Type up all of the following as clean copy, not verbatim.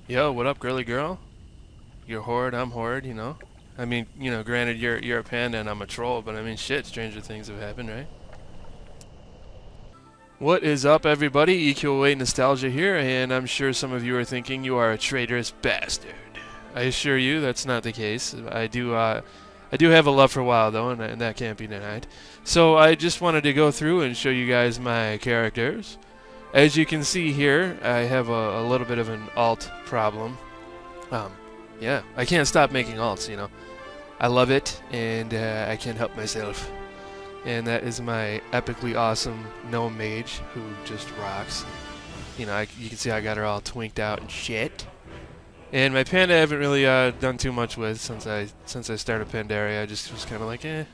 Yo, what up, girly girl? You're Horde, I'm Horde, you know? I mean, granted you're a panda and I'm a troll, but I mean shit, stranger things have happened, right? What is up, everybody? EQOA Nostalgia here, and I'm sure some of you are thinking you are a traitorous bastard. I assure you that's not the case. I do have a love for WoW though, and that can't be denied. So I just wanted to go through and show you guys my characters. As you can see here, I have a little bit of an alt problem. Um, yeah, I can't stop making alts, you know. I love it, and I can't help myself. And that is my epically awesome gnome mage, who just rocks. You know, you can see I got her all twinked out and shit. And my panda I haven't really done too much with since I started Pandaria. I just was kind of like, eh.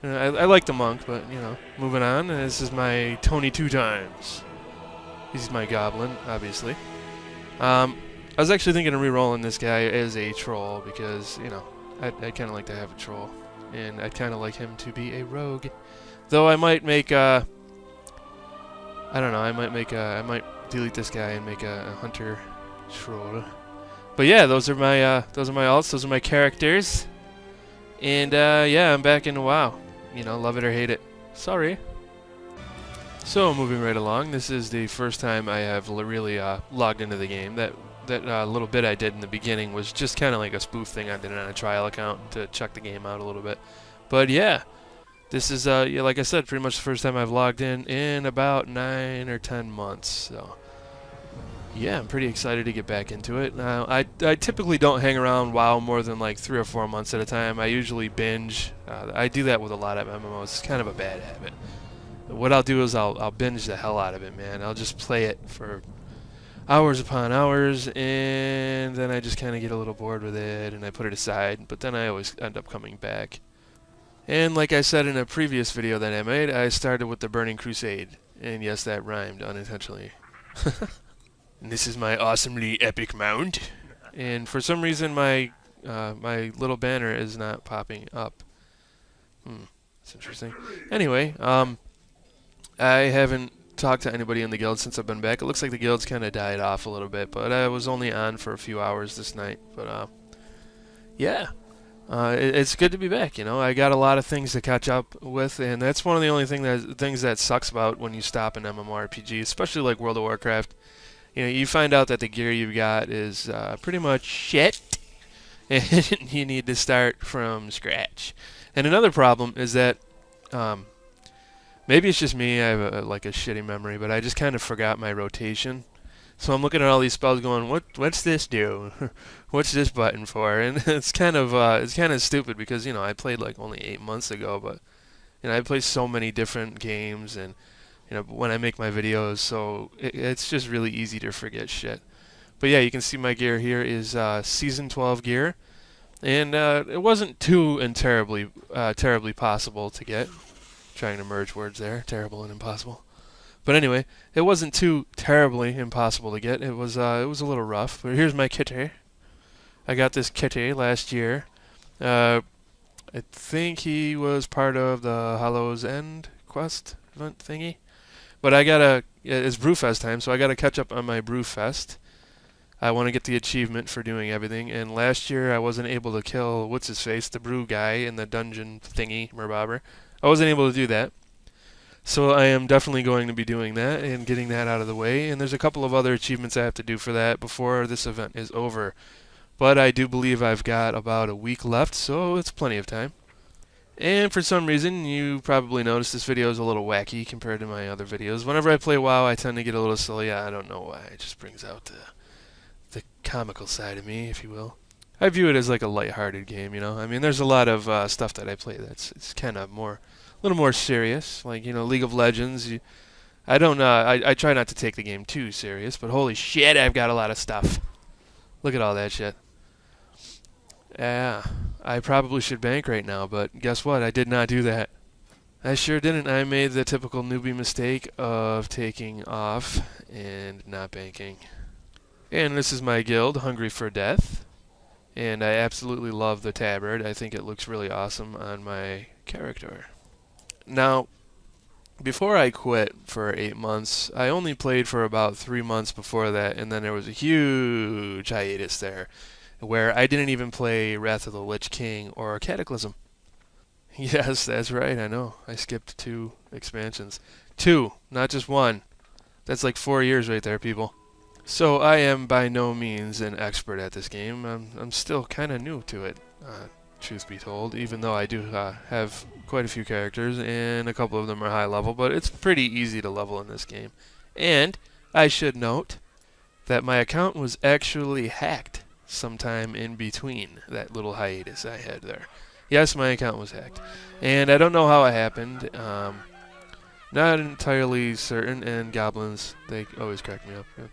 I like the monk, but, you know, moving on. This is my Tony 2 times. He's my goblin, obviously. I was actually thinking of re-rolling this guy as a troll because, you know, I'd kind of like to have a troll. And I'd kind of like him to be a rogue. Though I might make, I don't know, I might delete this guy and make a hunter troll. But yeah, those are my alts, those are my characters. And, yeah, I'm back into WoW. You know, love it or hate it. Sorry. So, moving right along, this is the first time I have really logged into the game. That little bit I did in the beginning was just kind of like a spoof thing I did on a trial account to check the game out a little bit. But yeah, this is, yeah, like I said, pretty much the first time I've logged in about 9 or 10 months. So, yeah, I'm pretty excited to get back into it. Now, I typically don't hang around WoW more than like 3 or 4 months at a time. I usually binge. I do that with a lot of MMOs. It's kind of a bad habit. What I'll do is I'll binge the hell out of it, man. I'll just play it for hours upon hours, and then I just kind of get a little bored with it, and I put it aside, but then I always end up coming back. And like I said in a previous video that I made, I started with the Burning Crusade, and yes, that rhymed unintentionally. And this is my awesomely epic mount, and for some reason my little banner is not popping up. That's interesting. Anyway, I haven't talked to anybody in the guild since I've been back. It looks like the guild's kind of died off a little bit, but I was only on for a few hours this night. But yeah, it's good to be back. You know, I got a lot of things to catch up with, and that's one of the only things that sucks about when you stop an MMORPG, especially like World of Warcraft. You know, you find out that the gear you've got is pretty much shit, and you need to start from scratch. And another problem is that maybe it's just me, I have like a shitty memory, but I just kind of forgot my rotation. So I'm looking at all these spells going, what's this do? What's this button for? And it's kind of stupid because, you know, I played like only 8 months ago, but, you know, I play so many different games and, you know, when I make my videos, so it's just really easy to forget shit. But yeah, you can see my gear here is Season 12 gear, and it wasn't too terribly possible to get. Trying to merge words there, terrible and impossible. But anyway, it wasn't too terribly impossible to get. It was a little rough. But here's my kitty. I got this kitty last year. I think he was part of the Hollow's End quest event thingy. But it's Brewfest time, so I gotta catch up on my Brewfest. I want to get the achievement for doing everything. And last year I wasn't able to kill what's his face, the brew guy in the dungeon thingy, Merbobber. I wasn't able to do that. So I am definitely going to be doing that and getting that out of the way. And there's a couple of other achievements I have to do for that before this event is over. But I do believe I've got about a week left, so it's plenty of time. And for some reason, you probably noticed this video is a little wacky compared to my other videos. Whenever I play WoW, I tend to get a little silly. I don't know why. It just brings out the comical side of me, if you will. I view it as like a lighthearted game, you know. I mean, there's a lot of stuff that I play it's kind of a little more serious, like, you know, League of Legends. I try not to take the game too serious, but holy shit, I've got a lot of stuff. Look at all that shit. Yeah, I probably should bank right now, but guess what? I did not do that. I sure didn't. I made the typical newbie mistake of taking off and not banking. And this is my guild, Hungry for Death. And I absolutely love the tabard. I think it looks really awesome on my character. Now, before I quit for 8 months, I only played for about 3 months before that, and then there was a huge hiatus there, where I didn't even play Wrath of the Lich King or Cataclysm. Yes, that's right. I know. I skipped 2 expansions. 2, not just 1. That's like 4 years right there, people. So I am by no means an expert at this game. I'm still kind of new to it, truth be told, even though I do have quite a few characters, and a couple of them are high level, but it's pretty easy to level in this game. And I should note that my account was actually hacked sometime in between that little hiatus I had there. Yes, my account was hacked. And I don't know how it happened. Not entirely certain, and goblins, they always crack me up. Yeah.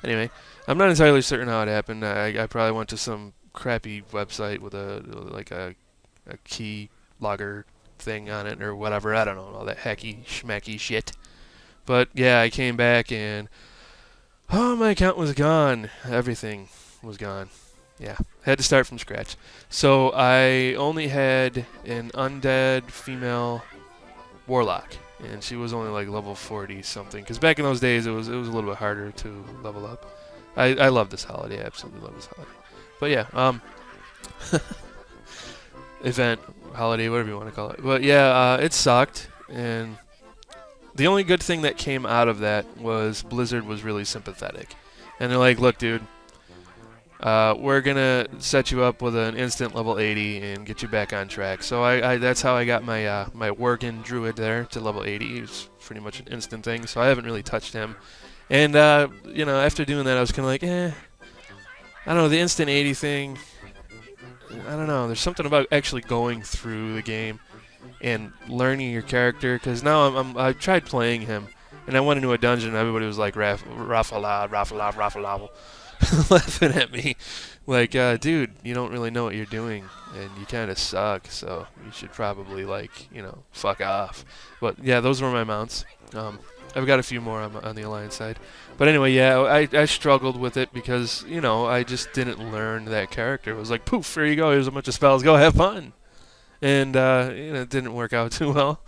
Anyway, I'm not entirely certain how it happened. I probably went to some crappy website with a key logger thing on it or whatever. I don't know, all that hacky schmacky shit. But yeah, I came back and my account was gone. Everything was gone. Yeah, had to start from scratch. So I only had an undead female warlock, and she was only like level 40 something. Because back in those days, it was a little bit harder to level up. I love this holiday. I absolutely love this holiday. But yeah, event, holiday, whatever you want to call it. But yeah, it sucked, and the only good thing that came out of that was Blizzard was really sympathetic, and they're like, "Look, dude, we're gonna set you up with an instant level 80 and get you back on track." So that's how I got my working druid there to level 80. It's pretty much an instant thing. So I haven't really touched him. And after doing that, I was kind of like, I don't know, the instant 80 thing. I don't know. There's something about actually going through the game and learning your character. Because now I tried playing him, and I went into a dungeon, and everybody was like, Raffalad, laughing at me, like, dude, you don't really know what you're doing, and you kind of suck, so you should probably, fuck off. But yeah, those were my mounts. I've got a few more on the Alliance side. But anyway, yeah, I struggled with it because, I just didn't learn that character. It was like, poof, here you go, here's a bunch of spells, go have fun. And, it didn't work out too well.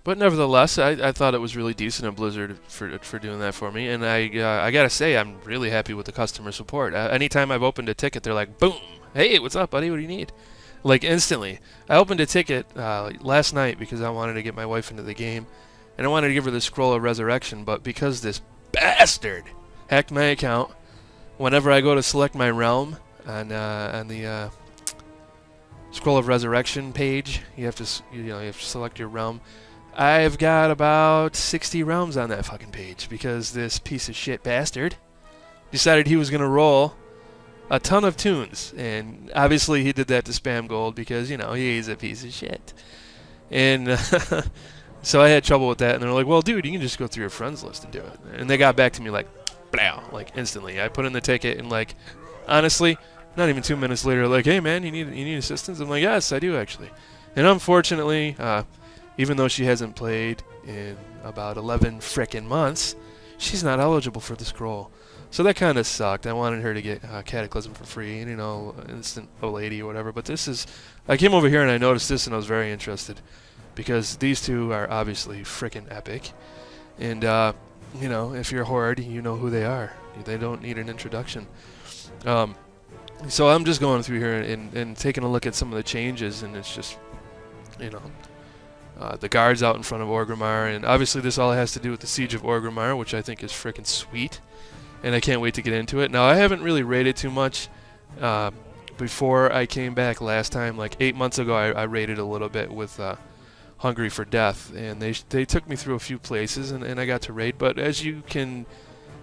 But nevertheless, I thought it was really decent of Blizzard for doing that for me, and I gotta say, I'm really happy with the customer support. Anytime I've opened a ticket, they're like, boom, hey, what's up, buddy, what do you need? Like, instantly. I opened a ticket last night because I wanted to get my wife into the game, and I wanted to give her the Scroll of Resurrection, but because this bastard hacked my account, whenever I go to select my realm on the Scroll of Resurrection page, you have to select your realm. I've got about 60 realms on that fucking page because this piece of shit bastard decided he was going to roll a ton of tunes. And obviously he did that to spam gold because, he's a piece of shit. And so I had trouble with that. And they're like, well, dude, you can just go through your friends list and do it. And they got back to me like, blow, like instantly. I put in the ticket and honestly, not even 2 minutes later, like, hey, man, you need assistance? I'm like, yes, I do actually. And unfortunately, even though she hasn't played in about 11 frickin' months, she's not eligible for the scroll. So that kind of sucked. I wanted her to get Cataclysm for free, and, instant level 80 or whatever. But I came over here and I noticed this, and I was very interested because these two are obviously frickin' epic. And, if you're a horde, you know who they are. They don't need an introduction. So I'm just going through here and taking a look at some of the changes, and it's just, the guards out in front of Orgrimmar, and obviously this all has to do with the Siege of Orgrimmar, which I think is frickin' sweet, and I can't wait to get into it. Now, I haven't really raided too much before I came back last time. Like 8 months ago, I raided a little bit with Hungry for Death, and they took me through a few places, and I got to raid, but as you can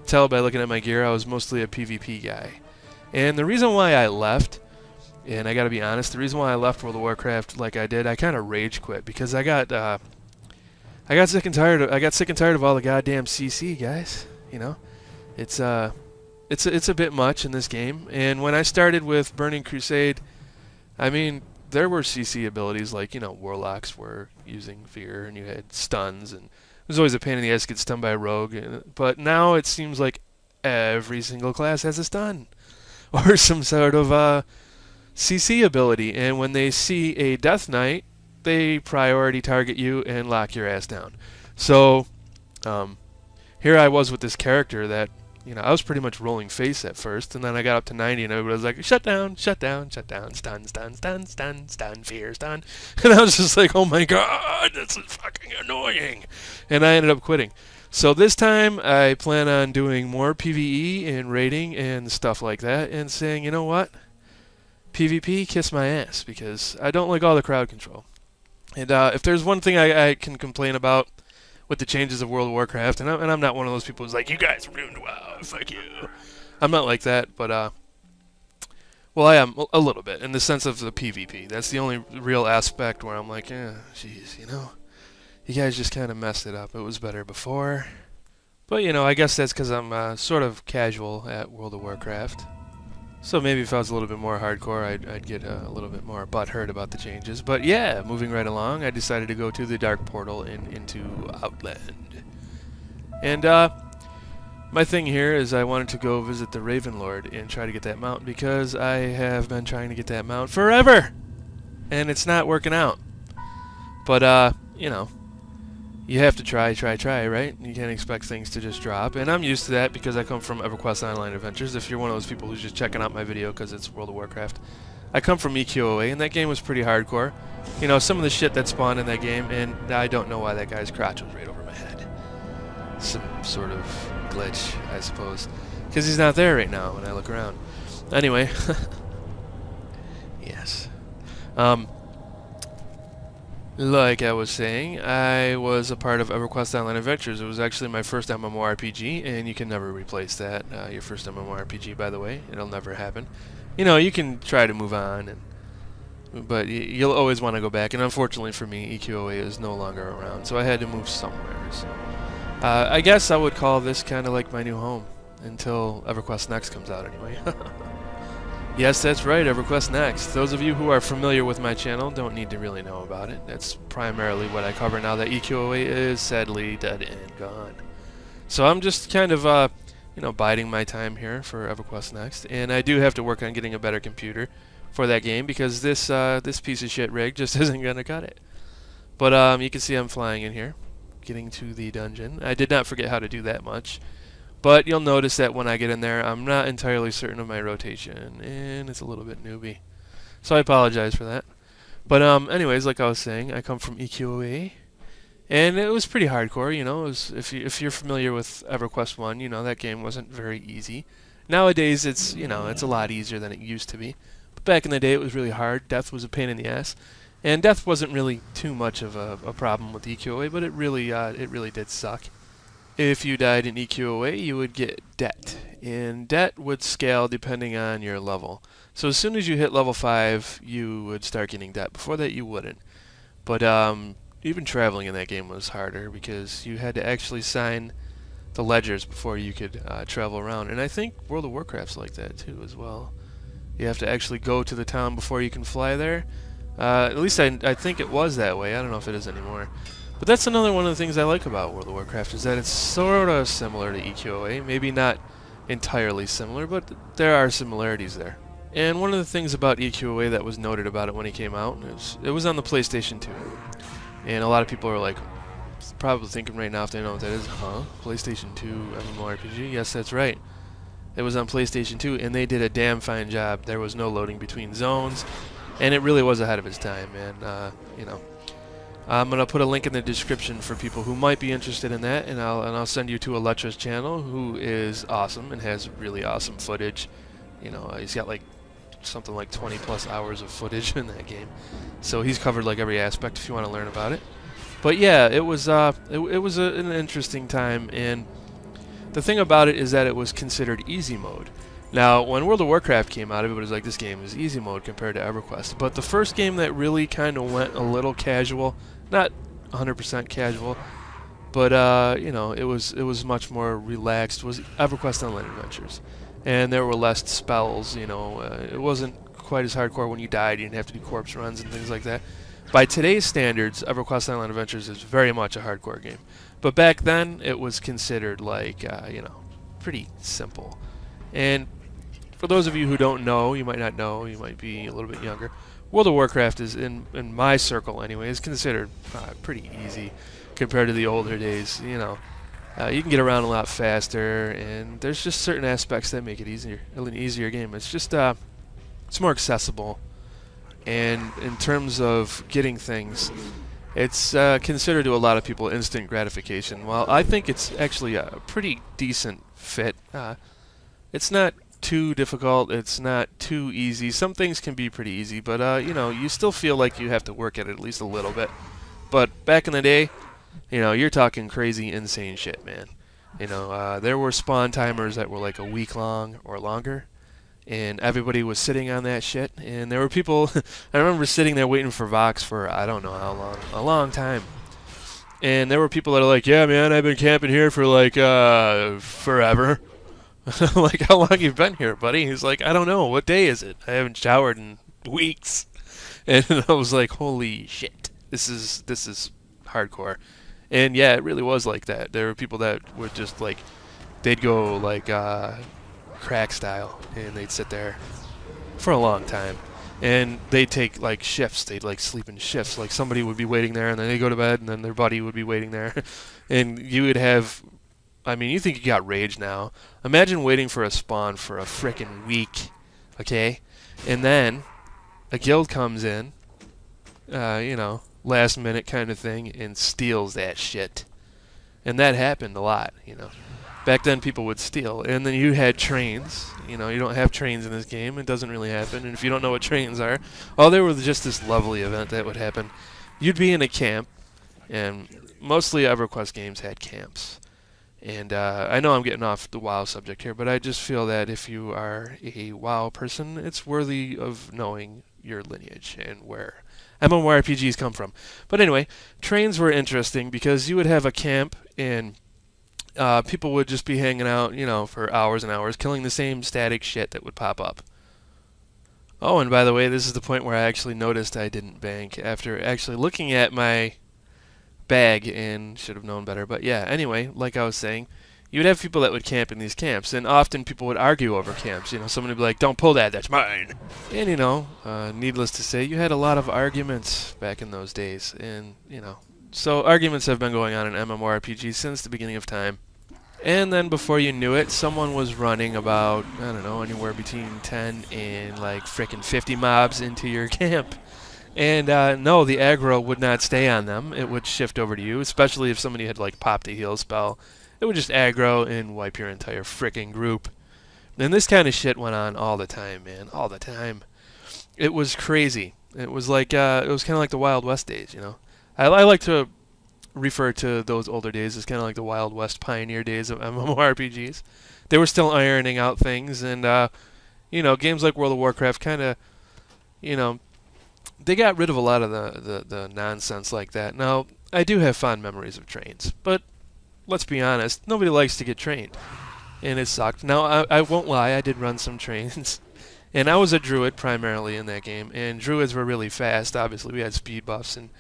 tell by looking at my gear, I was mostly a PvP guy. And the reason why I left, and I gotta be honest, the reason why I left World of Warcraft like I did, I kind of rage quit because I got sick and tired of all the goddamn CC, guys. It's a bit much in this game. And when I started with Burning Crusade, I mean, there were CC abilities like warlocks were using fear, and you had stuns, and it was always a pain in the ass to get stunned by a rogue. But now it seems like every single class has a stun or some sort of CC ability, and when they see a Death Knight they priority target you and lock your ass down. So here I was with this character that, you know, I was pretty much rolling face at first, and then I got up to 90 and everybody was like, shut down, shut down, shut down, stun, stun, stun, stun, stun, fear, stun. And I was just like, oh my god, this is fucking annoying. And I ended up quitting. So this time I plan on doing more PvE and raiding and stuff like that, and saying, you know what, PvP, kiss my ass, because I don't like all the crowd control. And if there's one thing I can complain about with the changes of World of Warcraft, and I'm not one of those people who's like, you guys ruined WoW, fuck you. I'm not like that, but well, I am a little bit in the sense of the PvP. That's the only real aspect where I'm like, jeez, you know, you guys just kind of messed it up. It was better before. But, you know, I guess that's because I'm sort of casual at World of Warcraft. So maybe if I was a little bit more hardcore, I'd get a little bit more butthurt about the changes. But yeah, moving right along, I decided to go to the Dark Portal into Outland. And my thing here is I wanted to go visit the Raven Lord and try to get that mount, because I have been trying to get that mount forever! And it's not working out. But, you know, you have to try, right? You can't expect things to just drop. And I'm used to that because I come from EverQuest Online Adventures. If you're one of those people who's just checking out my video because it's World of Warcraft, I come from EQOA, and that game was pretty hardcore. You know, some of the shit that spawned in that game, and I don't know why that guy's crotch was right over my head. Some sort of glitch, I suppose. Because he's not there right now when I look around. Anyway. Yes. Like I was saying, I was a part of EverQuest Online Adventures. It was actually my first MMORPG, and you can never replace that. Your first MMORPG, by the way. It'll never happen. You know, you can try to move on, but you'll always want to go back. And unfortunately for me, EQOA is no longer around, so I had to move somewhere. So, I guess I would call this kind of like my new home, until EverQuest Next comes out anyway. Yes, that's right, EverQuest Next. Those of you who are familiar with my channel don't need to really know about it. That's primarily what I cover now that EQOA is sadly dead and gone. So I'm just kind of, you know, biding my time here for EverQuest Next. And I do have to work on getting a better computer for that game, because this piece of shit rig just isn't going to cut it. But you can see I'm flying in here, getting to the dungeon. I did not forget how to do that much. But you'll notice that when I get in there, I'm not entirely certain of my rotation, and it's a little bit newbie. So I apologize for that. But anyways, like I was saying, I come from EQOA, and it was pretty hardcore. You know, it was, if you're familiar with EverQuest 1, you know that game wasn't very easy. Nowadays, it's a lot easier than it used to be. But back in the day, it was really hard. Death was a pain in the ass, and death wasn't really too much of a problem with EQOA, but it really did suck. If you died in EQOA, you would get debt, and debt would scale depending on your level. So as soon as you hit level 5, you would start getting debt. Before that, you wouldn't. But even traveling in that game was harder, because you had to actually sign the ledgers before you could travel around. And I think World of Warcraft's like that too as well. You have to actually go to the town before you can fly there. At least I think it was that way. I don't know if it is anymore. But that's another one of the things I like about World of Warcraft, is that it's sort of similar to EQOA. Maybe not entirely similar, but there are similarities there. And one of the things about EQOA that was noted about it when it came out is it was on the PlayStation 2. And a lot of people are like, probably thinking right now if they know what that is, PlayStation 2 MMORPG? Yes, that's right. It was on PlayStation 2, and they did a damn fine job. There was no loading between zones, and it really was ahead of its time, and, you know. I'm going to put a link in the description for people who might be interested in that, and I'll send you to Electra's channel, who is awesome and has really awesome footage. You know, he's got like something like 20 plus hours of footage in that game. So he's covered like every aspect if you want to learn about it. But yeah, it was an interesting time, and the thing about it is that it was considered easy mode. Now, when World of Warcraft came out, everybody was like, this game is easy mode compared to EverQuest. But the first game that really kind of went a little casual, not 100% casual, but you know, it was much more relaxed, was EverQuest Online Adventures. And there were less spells, you know, it wasn't quite as hardcore when you died, you didn't have to do corpse runs and things like that. By today's standards, EverQuest Online Adventures is very much a hardcore game. But back then, it was considered like, you know, pretty simple. And for those of you who don't know, you might not know, you might be a little bit younger, World of Warcraft is, in my circle anyway, is considered pretty easy compared to the older days. You know, you can get around a lot faster, and there's just certain aspects that make it easier, an easier game. It's just it's more accessible, and in terms of getting things, it's considered to a lot of people instant gratification. While I think it's actually a pretty decent fit. It's not too difficult. It's not too easy. Some things can be pretty easy, but you know, you still feel like you have to work at it at least a little bit. But back in the day, you know, you're talking crazy, insane shit, man. You know, there were spawn timers that were like a week long or longer, and everybody was sitting on that shit. And there were people, I remember sitting there waiting for Vox for I don't know how long, a long time. And there were people that are like, yeah, man, I've been camping here for like forever. Like, how long you been here, buddy? He's like, I don't know. What day is it? I haven't showered in weeks. And I was like, holy shit. This is hardcore. And yeah, it really was like that. There were people that would just like, they'd go like crack style, and they'd sit there for a long time. And they'd take like shifts. They'd like sleep in shifts. Like somebody would be waiting there, and then they'd go to bed, and then their buddy would be waiting there. And you would have, I mean, you think you got rage now. Imagine waiting for a spawn for a frickin' week, okay? And then a guild comes in, you know, last minute kind of thing, and steals that shit. And that happened a lot, you know. Back then people would steal. And then you had trains. You know, you don't have trains in this game. It doesn't really happen. And if you don't know what trains are, oh, they were just this lovely event that would happen. You'd be in a camp, and mostly EverQuest games had camps. And I know I'm getting off the WoW subject here, but I just feel that if you are a WoW person, it's worthy of knowing your lineage and where MMORPGs come from. But anyway, trains were interesting because you would have a camp, and people would just be hanging out, you know, for hours and hours, killing the same static shit that would pop up. Oh, and by the way, this is the point where I actually noticed I didn't bank after actually looking at my bag and should have known better. But yeah, anyway, like I was saying, you would have people that would camp in these camps, and often people would argue over camps. You know, someone would be like, don't pull that, that's mine. And you know, needless to say, you had a lot of arguments back in those days. And you know, so arguments have been going on in MMORPGs since the beginning of time. And then before you knew it, someone was running about, I don't know, anywhere between 10 and like frickin' 50 mobs into your camp. And no, the aggro would not stay on them. It would shift over to you, especially if somebody had like popped a heal spell. It would just aggro and wipe your entire frickin' group. And this kind of shit went on all the time, man, all the time. It was crazy. It was like it was kind of like the Wild West days, you know. I like to refer to those older days as kind of like the Wild West pioneer days of MMORPGs. They were still ironing out things, and you know, games like World of Warcraft kind of, you know, they got rid of a lot of the nonsense like that. Now, I do have fond memories of trains, but let's be honest, nobody likes to get trained, and it sucked. Now, I won't lie, I did run some trains, and I was a druid primarily in that game, and druids were really fast. Obviously, we had speed buffs, and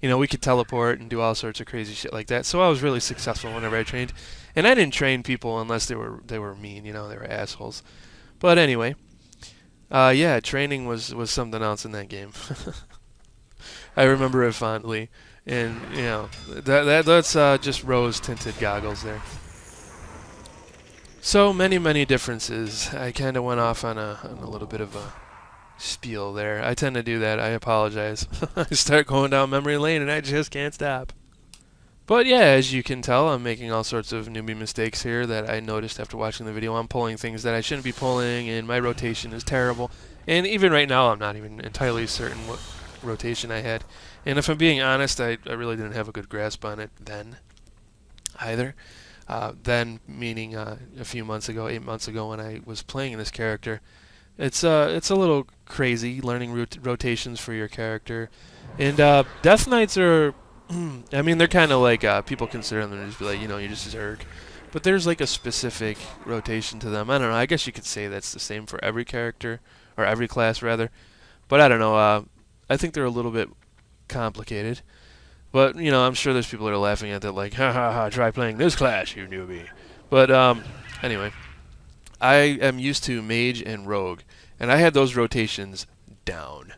you know, we could teleport and do all sorts of crazy shit like that. So I was really successful whenever I trained, and I didn't train people unless they were mean, you know, they were assholes. But anyway, yeah, training was something else in that game. I remember it fondly, and you know, that's just rose-tinted goggles there. So many differences. I kind of went off on a little bit of a spiel there. I tend to do that. I apologize. I start going down memory lane and I just can't stop. But yeah, as you can tell, I'm making all sorts of newbie mistakes here that I noticed after watching the video. I'm pulling things that I shouldn't be pulling, and my rotation is terrible. And even right now, I'm not even entirely certain what rotation I had. And if I'm being honest, I really didn't have a good grasp on it then either. Then meaning a few months ago, 8 months ago, when I was playing this character. It's a little crazy learning rotations for your character, and Death Knights are, I mean, they're kind of like people consider them to just be like, you know, you're just a Zerg, but there's like a specific rotation to them. I don't know. I guess you could say that's the same for every character or every class rather, but I don't know. I think they're a little bit complicated, but you know, I'm sure there's people that are laughing at that like, ha ha ha, try playing this class, you newbie. But anyway. I am used to Mage and Rogue, and I had those rotations down.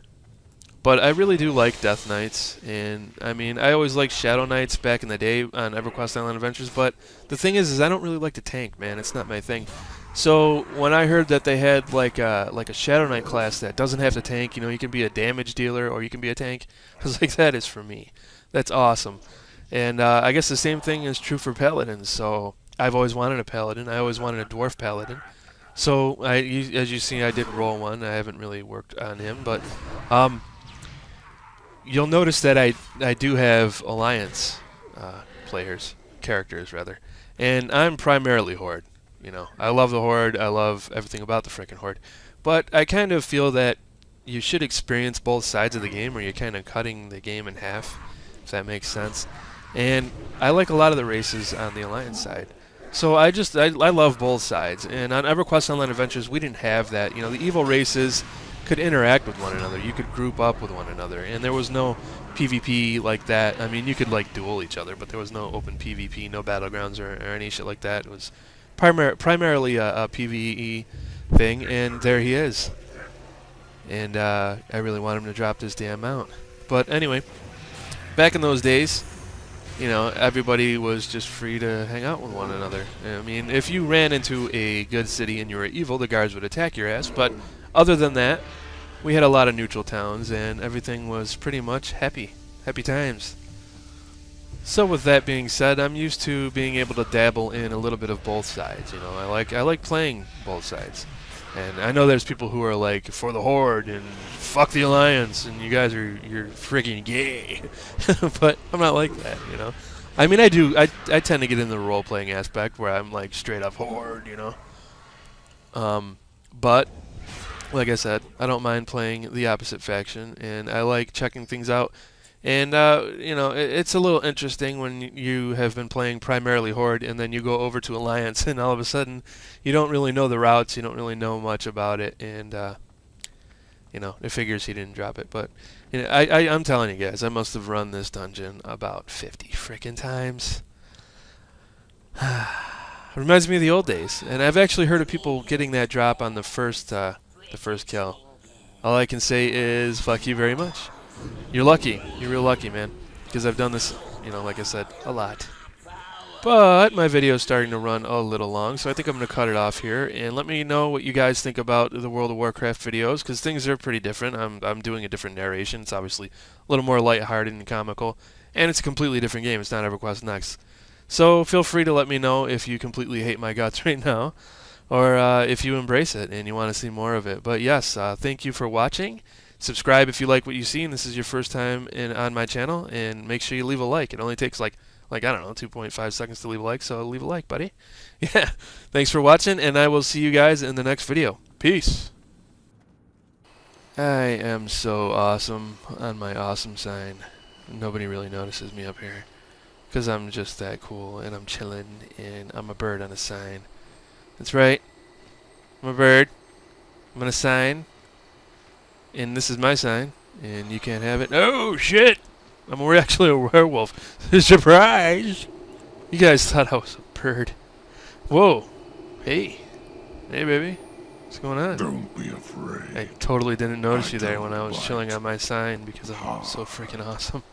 But I really do like Death Knights, and I mean, I always liked Shadow Knights back in the day on EverQuest Island Adventures, but the thing is I don't really like to tank, man. It's not my thing. So when I heard that they had like a Shadow Knight class that doesn't have to tank, you know, you can be a damage dealer or you can be a tank, I was like, that is for me. That's awesome. And I guess the same thing is true for Paladins. So I've always wanted a Paladin. I always wanted a Dwarf Paladin. So as you see, I did roll one. I haven't really worked on him, but you'll notice that I do have Alliance characters rather, and I'm primarily Horde. You know, I love the Horde. I love everything about the frickin' Horde, but I kind of feel that you should experience both sides of the game, or you're kind of cutting the game in half, if that makes sense. And I like a lot of the races on the Alliance side. So I love both sides. And on EverQuest Online Adventures, we didn't have that. You know, the evil races could interact with one another. You could group up with one another. And there was no PvP like that. I mean, you could, like, duel each other, but there was no open PvP, no battlegrounds or any shit like that. It was primarily a PvE thing, and there he is. And I really want him to drop this damn mount. But anyway, back in those days, you know, everybody was just free to hang out with one another. I mean, if you ran into a good city and you were evil, the guards would attack your ass. But other than that, we had a lot of neutral towns, and everything was pretty much happy times. So with that being said, I'm used to being able to dabble in a little bit of both sides. You know, I like playing both sides. And I know there's people who are like, for the Horde and fuck the Alliance and you're friggin' gay. But I'm not like that, you know. I mean, I tend to get in the role-playing aspect where I'm like straight up Horde, you know. But like I said, I don't mind playing the opposite faction, and I like checking things out. And, you know, it's a little interesting when you have been playing primarily Horde and then you go over to Alliance and all of a sudden you don't really know the routes, you don't really know much about it, and, you know, it figures he didn't drop it. But, you know, I'm telling you guys, I must have run this dungeon about 50 frickin' times. Reminds me of the old days, and I've actually heard of people getting that drop on the first kill. All I can say is, fuck you very much. You're lucky. You're real lucky, man. Because I've done this, you know, like I said, a lot. But my video is starting to run a little long, so I think I'm going to cut it off here. And let me know what you guys think about the World of Warcraft videos, because things are pretty different. I'm doing a different narration. It's obviously a little more lighthearted and comical. And it's a completely different game. It's not EverQuest Next. So feel free to let me know if you completely hate my guts right now, or if you embrace it and you want to see more of it. But yes, thank you for watching. Subscribe if you like what you see and this is your first time on my channel, and make sure you leave a like. It only takes like I don't know, 2.5 seconds to leave a like, so leave a like, buddy. Yeah, thanks for watching, and I will see you guys in the next video. Peace. I am so awesome on my awesome sign. Nobody really notices me up here, because I'm just that cool, and I'm chilling, and I'm a bird on a sign. That's right. I'm a bird. I'm on a sign. And this is my sign, and you can't have it. Oh, shit! I'm actually a werewolf. Surprise! You guys thought I was a bird. Whoa. Hey. Hey, baby. What's going on? Don't be afraid. I totally didn't notice you there when I was chilling on my sign because I'm so freaking awesome.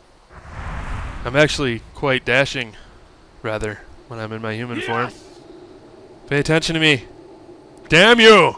I'm actually quite dashing, rather, when I'm in my human form. Pay attention to me. Damn you!